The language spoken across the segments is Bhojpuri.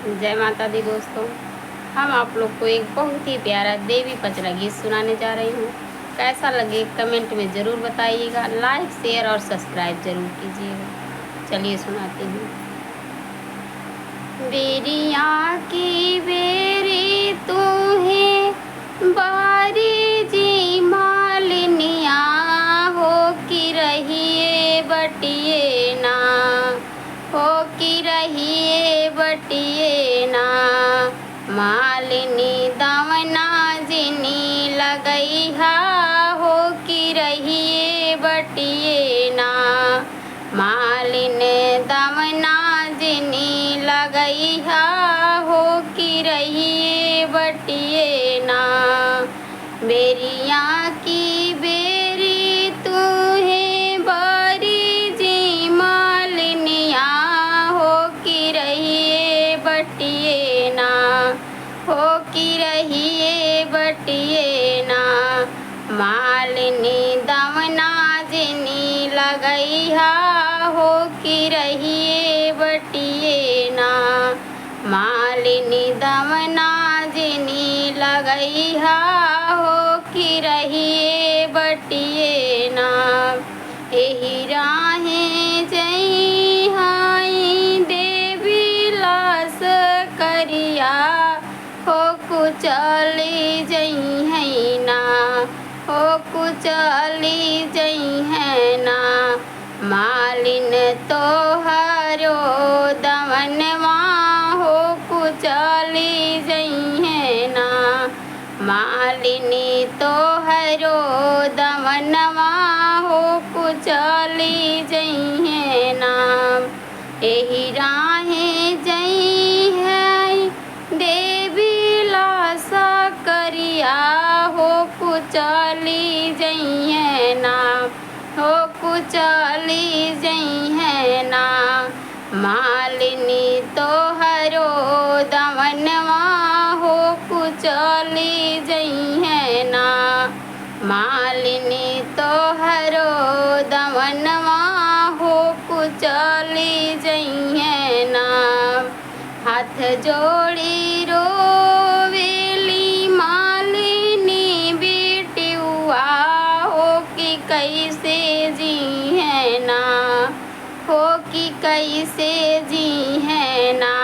जय माता दी दोस्तों। हम आप लोग को एक बहुत ही प्यारा देवी पचरा गीत सुनाने जा रही हूँ। कैसा लगे कमेंट में ज़रूर बताइएगा। लाइक शेयर और सब्सक्राइब जरूर कीजिएगा। चलिए सुनाती हूँ। बेरिया की बेरी तुम्हें बारी जी मालिनिया हो की रहिए बटिए ना, हो की रहिए बटिए ना। मालिनी दावना जिनी लगैहा हो की रहिए बटिए ना। मालिन दावना जिनी लगैहा हो की रहिए बटिए ना। बेरिया की बेरी तुम्हें बारी जी मालिनिया हो की रहिए बटिए ना, हो की रहिए बटिए ना। मालिनी दावना जिनी लगैहा हो की रहिए बटिए ना। मालिनी दावना जिनी लगैहा हो की रहिए बटिए ना। एही राहें जई हाई देवी लास करिया हो कुचली जई है ना, हो कुचली जई है ना। मालिन तोहरो दवनवा हो कुचली जई है ना। मालिनी तोहरो दवनवा हो कुचली जई है ना। एही राहें जई है देवी लासा करिया हो कुचली जई है ना, हो कुचली जई है ना। मालिनी तोहरो दवनवा हो कुचली जई है ना। मालिनी तोहरो दवनवा हो कुचली जई है ना। हाथ जोड़ी रोवेली मालिनी बेटियुआ हो कि कैसे जी है ना, हो कि कैसे जी है ना।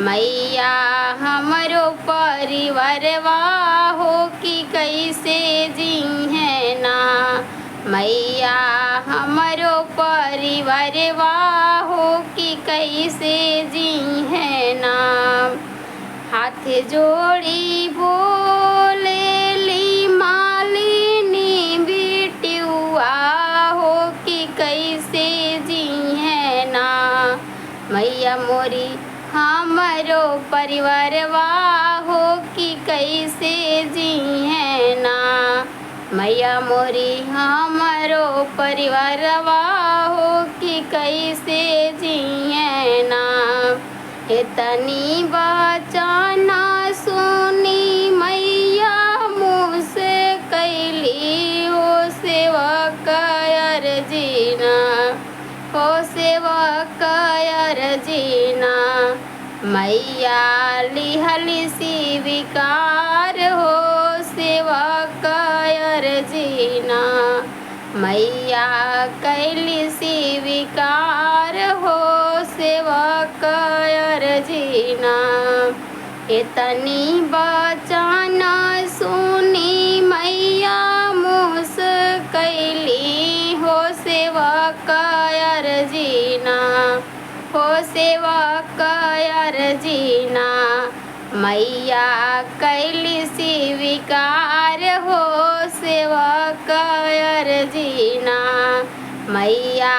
मैया हमरो परिवारवा हो कि कैसे जी है ना। मैया हमरो परिवारवा हो कि कैसे जी है ना। हाथ जोड़ी बोलेली मालिनी बेटियुआ हो कि कैसे जी है ना। मैया मोरी हमरो परिवारवा हो कि कैसे जी है ना। मैया मोरी हमरो परिवारवा हो कि कैसे जी है ना। इतनी बचाना सुनी मैया मुँह से कैली हो सेवा कर जीना, हो सेवा कर जीना। मैया लिहली स्वीकार हो सेवा कर जीना। मैया कैली स्वीकार हो सेवा कर जीना। इतनी बचाना सुनी मैया मुँह कैली हो सेवा कर जीना, हो सेवा कर जीना। मैया कैली स्वीकार हो सेवा कर जीना। मैया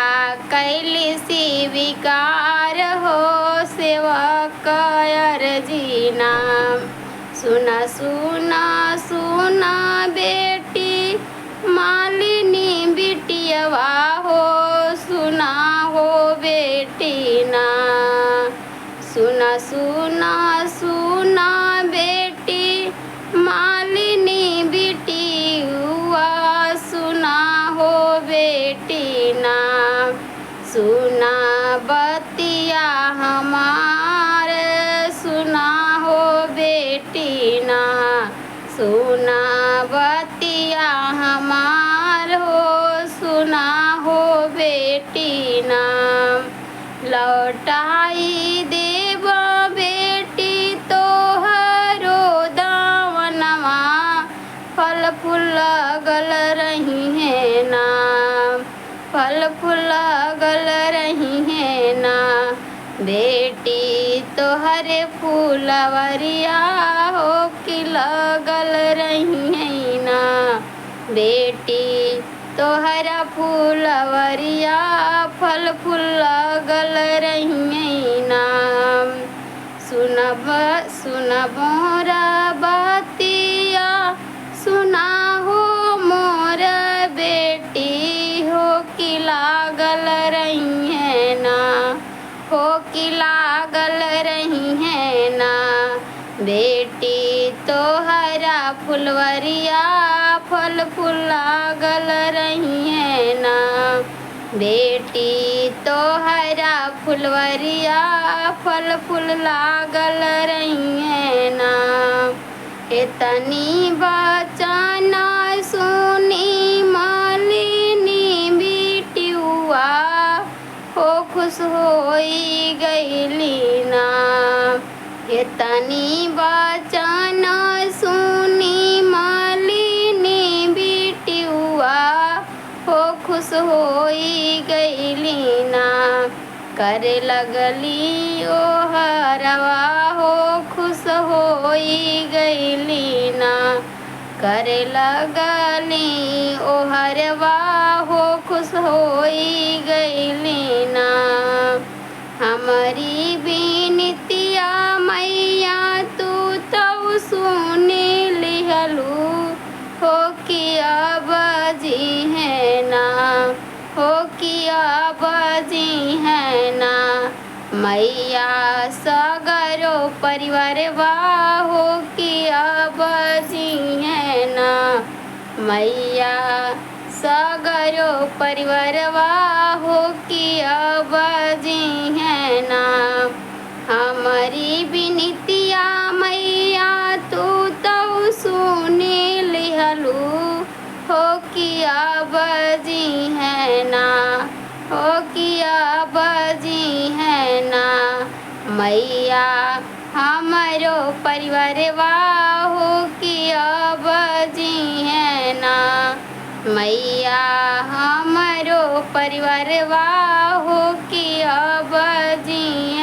कैली स्वीकार हो सेवा कर जीना। सुना सुना सुना बेटी मालिनी बिटियवा हो सुना हो बेटी ना। सुना सुना सुना बेटी मालिनी बिटियुआ सुना हो बेटी ना। सुना बतिया हमार तोहरे फूलवरिया हो कि लगल रही ना। बेटी तोहरा फूलवरिया फल फूल लगल रही ना। सुनब सुनब मोरा बतिया सुना हो मोर बेटी हो कि लागल रही है ना। हो कि लागल रही है ना। बेटी तोहरा फुलवरिया फल फूल लागल रही है ना। बेटी तोहरा फुलवरिया फल फूल लागल रही है ना। इतनी बचन सुनी मालिनी बिटियुआ हो खुश होई गईली ना। इतनी बचन सुनी मालिनी बिटियुआ हो खुश होई गईली ना। करे लगली ओ हरवा हो खुश होई गईली ना। करे लगली ओ हरवा हो खुश होई गईली ना। हमारी बिनतिया मैया तू तो सुन लिहलू हो कि अब जी है ना। हो कि अब जी है ना। मैया सगरो परिवार वाह हो कि अब जी है ना। मैया सगरो परिवार वाह हो कि अब जी है ना। हमारी बिनतिया मैया तू तो सुन लिहलू हो कि अब जी है ना। हो कि अब जी है ना। मैया हमारो परिवार वाह हो कि अब जी है ना। मैया हमारो परिवार वाह हो कि अब जी